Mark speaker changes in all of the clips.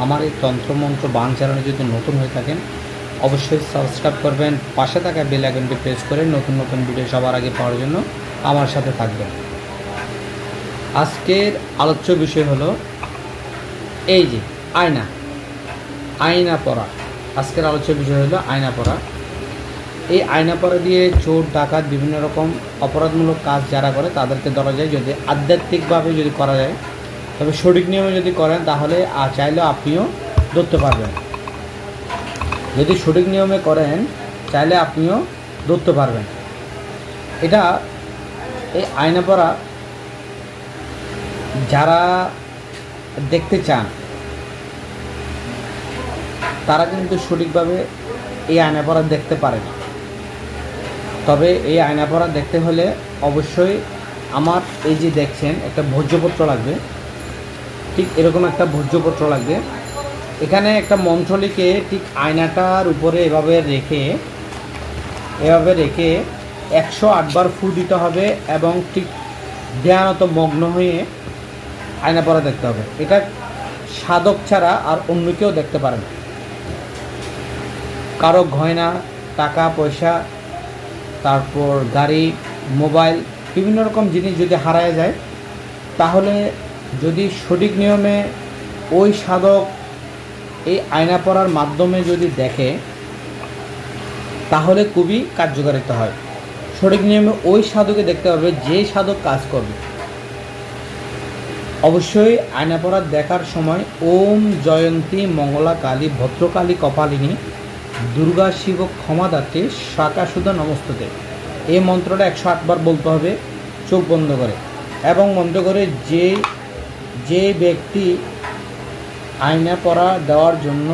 Speaker 1: আমার এই তন্ত্রমন্ত্র বাং চ্যানেলে যদি নতুন হয়ে থাকেন অবশ্যই সাবস্ক্রাইব করবেন, পাশে থাকা বেল আইকনটি প্রেস করে নতুন নতুন ভিডিও সবার আগে পাওয়ার জন্য আমার সাথে থাকবেন। আজকের আলোচ্য বিষয় হলো এই যে আয়না পড়া। আজকের আলোচ্য বিষয় হলো আয়না পড়া। এই আয়না পড়া দিয়ে চোর ডাকাত বিভিন্ন রকম অপরাধমূলক কাজ যারা করে তাদেরকে ধরা যায়। যদি আধ্যাত্মিকভাবে যদি করা যায়, তবে সঠিক নিয়মে যদি করেন তাহলে চাইলেও আপনিও ধরতে পারবেন। যদি সঠিক নিয়মে করেন চাইলে আপনিও ধরতে পারবেন। এটা এই আয়না পড়া যারা দেখতে চান তারা কিন্তু সঠিকভাবে এই আয়না পড়া দেখতে পারে না। তবে এই আয়না পড়া দেখতে হলে অবশ্যই আমার এই যে দেখছেন একটা ভোজ্যপত্র লাগবে, ঠিক এরকম একটা ভোজ্যপত্র লাগবে। এখানে একটা মন্ত্র লিখে ঠিক আয়নাটার উপরে এভাবে রেখে 108 বার ফু দিতে হবে এবং ঠিক ধ্যানত মগ্ন হয়ে আয়না পড়া দেখতে হবে। এটা সাধক ছাড়া আর অন্য কেউ দেখতে পারে না। কারো গয়না, টাকা পয়সা, তারপর গাড়ি, মোবাইল, বিভিন্ন রকম জিনিস যদি হারায় যায়, তাহলে যদি সঠিক নিয়মে ওই সাধক এই আয়না পড়ার মাধ্যমে যদি দেখে তাহলে খুবই কার্যকারিতা হয়। সঠিক নিয়মে ওই সাধকে দেখতে হবে যে সাধক কাজ করবে। অবশ্যই আয়না পড়া দেখার সময় ওম জয়ন্তী মঙ্গলা কালী ভদ্রকালী কপালিনী দুর্গা শিব ক্ষমাদাত্রী শাখা সুধা নমস্তুতে এই মন্ত্রটা 108 বার বলতে হবে চোখ বন্ধ করে। এবং মন্ত্র করে যে ব্যক্তি আয়না পড়া দেওয়ার জন্য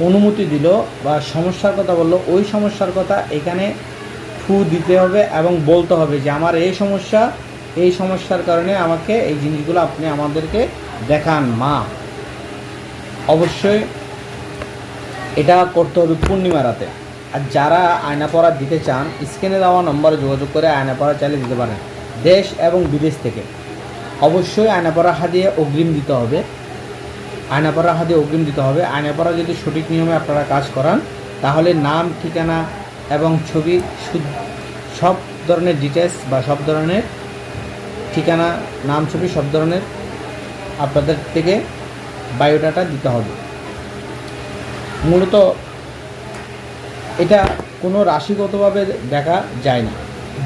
Speaker 1: অনুমতি দিল বা সমস্যার কথা বললো, ওই সমস্যার কথা এখানে ফু দিতে হবে এবং বলতে হবে যে আমার এই সমস্যার কারণে আমাকে এই জিনিসগুলো আপনি আমাদেরকে দেখান মা। অবশ্যই এটা করতে হবে পূর্ণিমা রাতে। আর যারা আয়না পড়া দিতে চান স্ক্রিনে দেওয়া নম্বরে যোগাযোগ করে আয়না পড়া চাইলে দিতে পারেন, দেশ এবং বিদেশ থেকে। অবশ্যই আয়না পড়া হাতিয়ে অগ্রিম দিতে হবে। আয়না পড়া যদি সঠিক নিয়মে আপনারা কাজ করান তাহলে নাম, ঠিকানা এবং ছবি, সব ধরনের ডিটেলস বা সব ধরনের ঠিকানা, নাম, ছবি সব ধরনের আপনাদের থেকে বায়োডাটা দিতে হবে। মূলত এটা কোনো রাশিগতভাবে দেখা যায় না,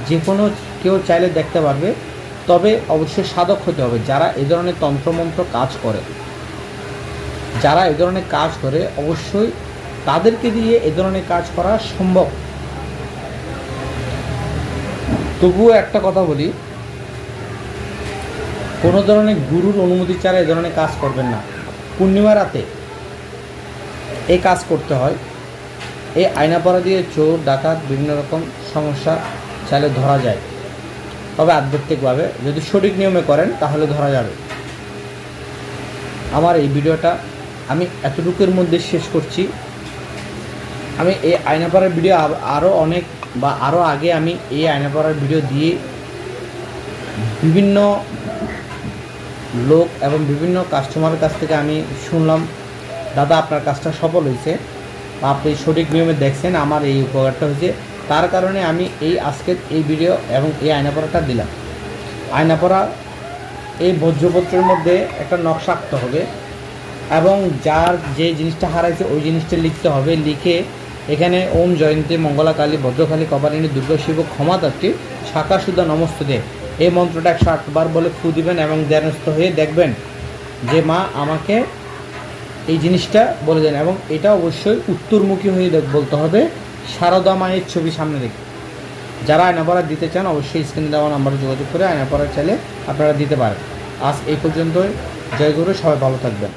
Speaker 1: যে কোনো কেউ চাইলে দেখতে পারবে। তবে অবশ্যই সাধক হতে হবে। যারা এই ধরনের তন্ত্রমন্ত্র কাজ করে অবশ্যই তাদেরকে দিয়ে এ ধরনের কাজ করা সম্ভব। তবুও একটা কথা বলি, কোনো ধরনের গুরুর অনুমতি ছাড়া এ ধরনের কাজ করবেন না। পূর্ণিমা রাতে এই কাজ করতে হয়। এই আয়না পড়া দিয়ে চোর ডাকাত বিভিন্ন রকম সমস্যা চাইলে ধরা যায়, তবে আধ্যাত্মিকভাবে যদি সঠিক নিয়মে করেন তাহলে ধরা যাবে। আমার এই ভিডিওটা আমি এতটুকুর মধ্যে শেষ করছি। আমি এই আয়না পড়ার ভিডিও আরও আগে আমি এই আয়না পড়ার ভিডিও দিয়ে বিভিন্ন লোক এবং বিভিন্ন কাস্টমারের কাছ থেকে আমি শুনলাম, দাদা আপনার কাজটা সফল হয়েছে বা আপনি সঠিক নিয়মে দেখছেন, আমার এই উপকারটা হয়েছে। তার কারণে আমি আজকের এই ভিডিও এবং এই আয়না পড়াটা দিলাম। আয়না পড়া এই ভোজ্যপত্রের মধ্যে একটা নকশা আঁকতে হবে এবং যার যে জিনিসটা হারাইছে ওই জিনিসটা লিখতে হবে। লিখে এখানে ওম জয়ন্তী মঙ্গলা কালী ভদ্রকালী কপালিনী দুর্গা শিব ক্ষমাদাত্রী শাখা সুধা নমস্তুতে এই মন্ত্রটা 108 বার বলে ফু দিবেন এবং ধ্যানস্থ হয়ে দেখবেন যে মা আমাকে এই জিনিসটা বলে দেন। এবং এটা অবশ্যই উত্তরমুখী হয়ে বলতে হবে, শারদা মায়ের ছবি সামনে রেখে। যারা আয়না পড়া দিতে চান অবশ্যই স্ক্রিনে দেওয়া নম্বরে যোগাযোগ করে আয়না পড়া চাইলে আপনারা দিতে পারেন। আজ এই পর্যন্তই। জয় গুরু, সবাই ভালো থাকবেন।